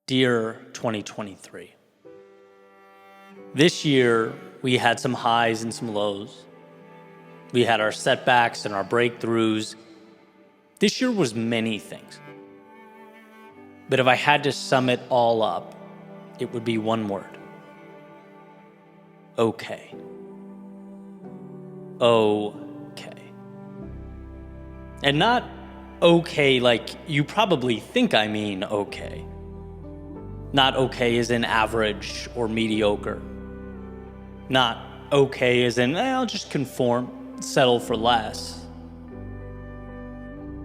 Dear 2023, this year we had some highs and some lows. We had our setbacks and our breakthroughs. This year was many things. But if I had to sum it all up, it would be one word. Okay. Okay. And not okay like you probably think I mean okay. Not okay as in average or mediocre. Not okay as in, I'll just conform, settle for less.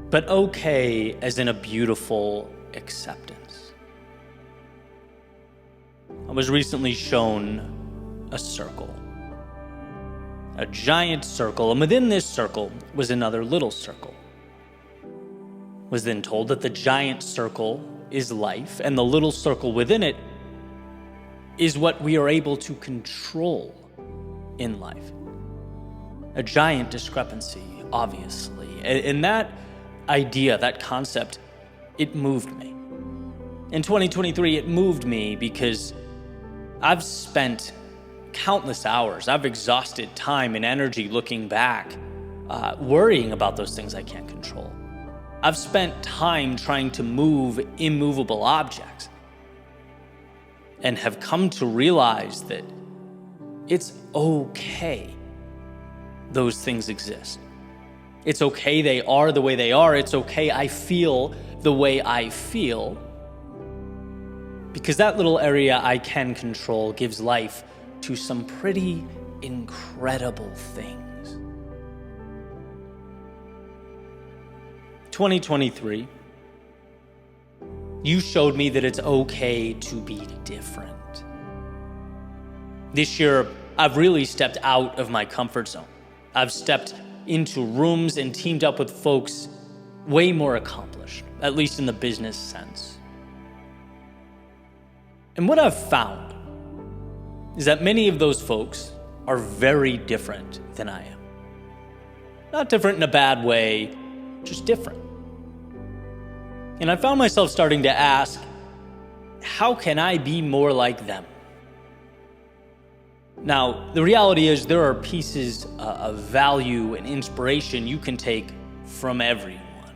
But okay as in a beautiful acceptance. I was recently shown a circle. A giant circle, and within this circle was another little circle. Was then told that the giant circle is life, and the little circle within it is what we are able to control in life. A giant discrepancy, obviously. And that idea, that concept, it moved me. In 2023, it moved me because I've spent countless hours, I've exhausted time and energy looking back, worrying about those things I can't control. I've spent time trying to move immovable objects and have come to realize that it's okay those things exist. It's okay they are the way they are. It's okay I feel the way I feel, because that little area I can control gives life to some pretty incredible things. 2023, you showed me that it's okay to be different. This year, I've really stepped out of my comfort zone. I've stepped into rooms and teamed up with folks way more accomplished, at least in the business sense. And what I've found is that many of those folks are very different than I am. Not different in a bad way, just different. And I found myself starting to ask, how can I be more like them? Now, the reality is there are pieces of value and inspiration you can take from everyone.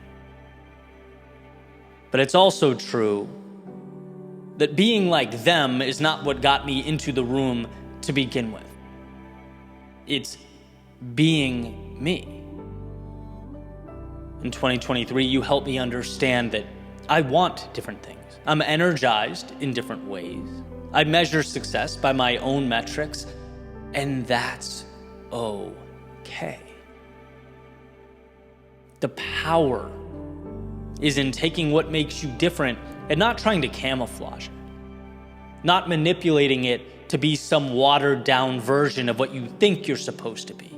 But it's also true that being like them is not what got me into the room to begin with. It's being me. In 2023, you helped me understand that I want different things. I'm energized in different ways. I measure success by my own metrics, and that's okay. The power is in taking what makes you different and not trying to camouflage it, not manipulating it to be some watered down version of what you think you're supposed to be,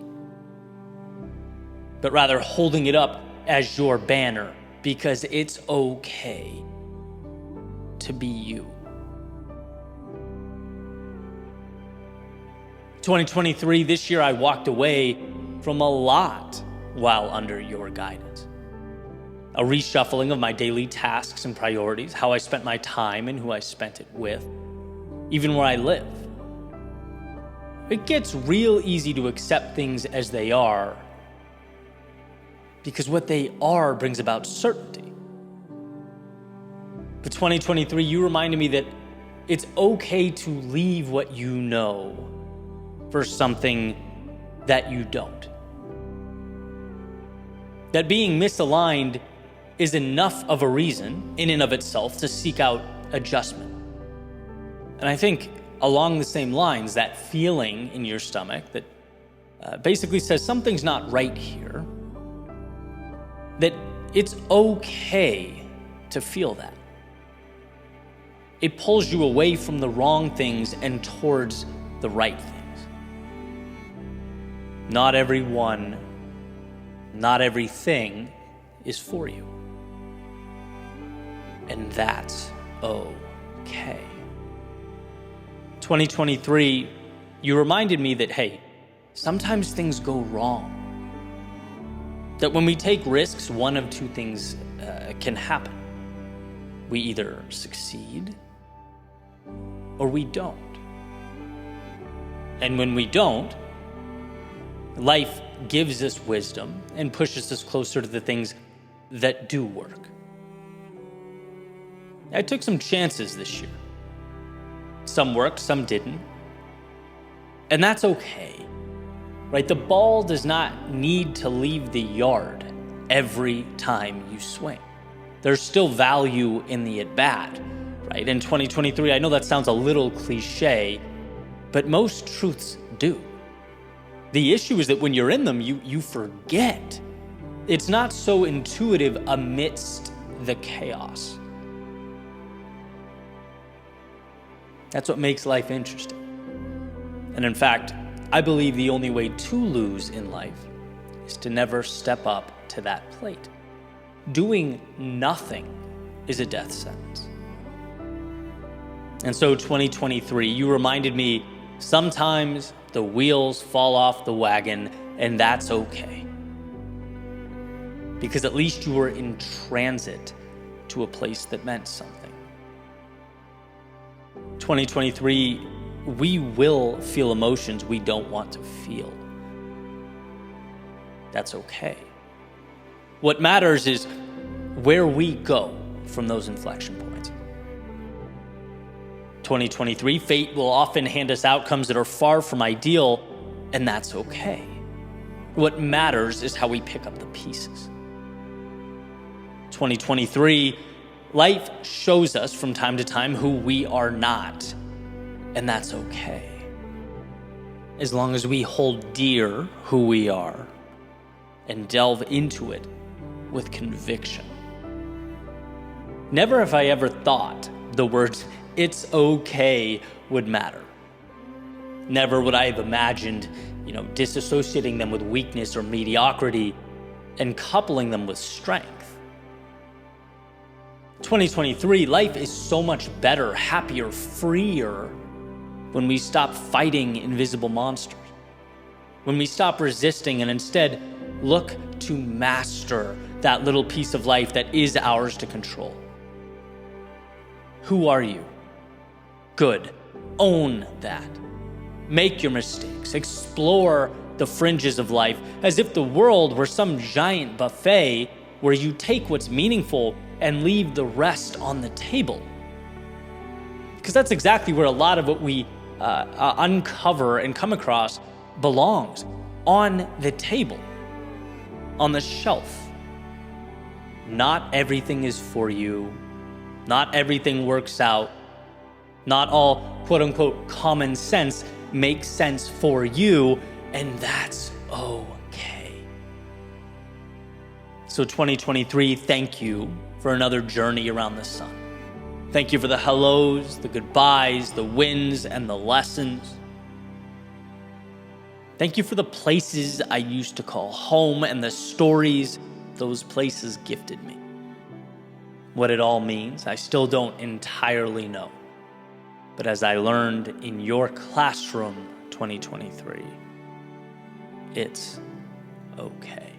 but rather holding it up as your banner, because it's okay to be you. 2023, this year I walked away from a lot while under your guidance. A reshuffling of my daily tasks and priorities, how I spent my time and who I spent it with, even where I live. It gets real easy to accept things as they are, because what they are brings about certainty. But 2023, you reminded me that it's okay to leave what you know for something that you don't. That being misaligned is enough of a reason in and of itself to seek out adjustment. And I think along the same lines, that feeling in your stomach that basically says something's not right here, that it's okay to feel that. It pulls you away from the wrong things and towards the right things. Not everyone, not everything is for you. And that's okay. 2023, you reminded me that, hey, sometimes things go wrong. That when we take risks, one of two things can happen. We either succeed or we don't. And when we don't, life gives us wisdom and pushes us closer to the things that do work. I took some chances this year. Some worked, some didn't. And that's okay, right? The ball does not need to leave the yard every time you swing. There's still value in the at-bat, right? In 2023, I know that sounds a little cliche, but most truths do. The issue is that when you're in them, you forget. It's not so intuitive amidst the chaos. That's what makes life interesting. And in fact, I believe the only way to lose in life is to never step up to that plate. Doing nothing is a death sentence. And so 2023, you reminded me sometimes the wheels fall off the wagon, and that's okay. Because at least you were in transit to a place that meant something. 2023, we will feel emotions we don't want to feel. That's okay. What matters is where we go from those inflection points. 2023, fate will often hand us outcomes that are far from ideal, and that's okay. What matters is how we pick up the pieces. 2023, life shows us from time to time who we are not, and that's okay. As long as we hold dear who we are and delve into it with conviction. Never have I ever thought the words, "it's okay," would matter. Never would I have imagined, disassociating them with weakness or mediocrity and coupling them with strength. 2023, life is so much better, happier, freer when we stop fighting invisible monsters. When we stop resisting and instead look to master that little piece of life that is ours to control. Who are you? Good. Own that. Make your mistakes. Explore the fringes of life as if the world were some giant buffet where you take what's meaningful and leave the rest on the table. Because that's exactly where a lot of what we uncover and come across belongs. On the table. On the shelf. Not everything is for you. Not everything works out. Not all quote-unquote common sense makes sense for you, and that's okay. So 2023, thank you for another journey around the sun. Thank you for the hellos, the goodbyes, the wins, and the lessons. Thank you for the places I used to call home and the stories those places gifted me. What it all means, I still don't entirely know. But as I learned in your classroom 2023, it's okay.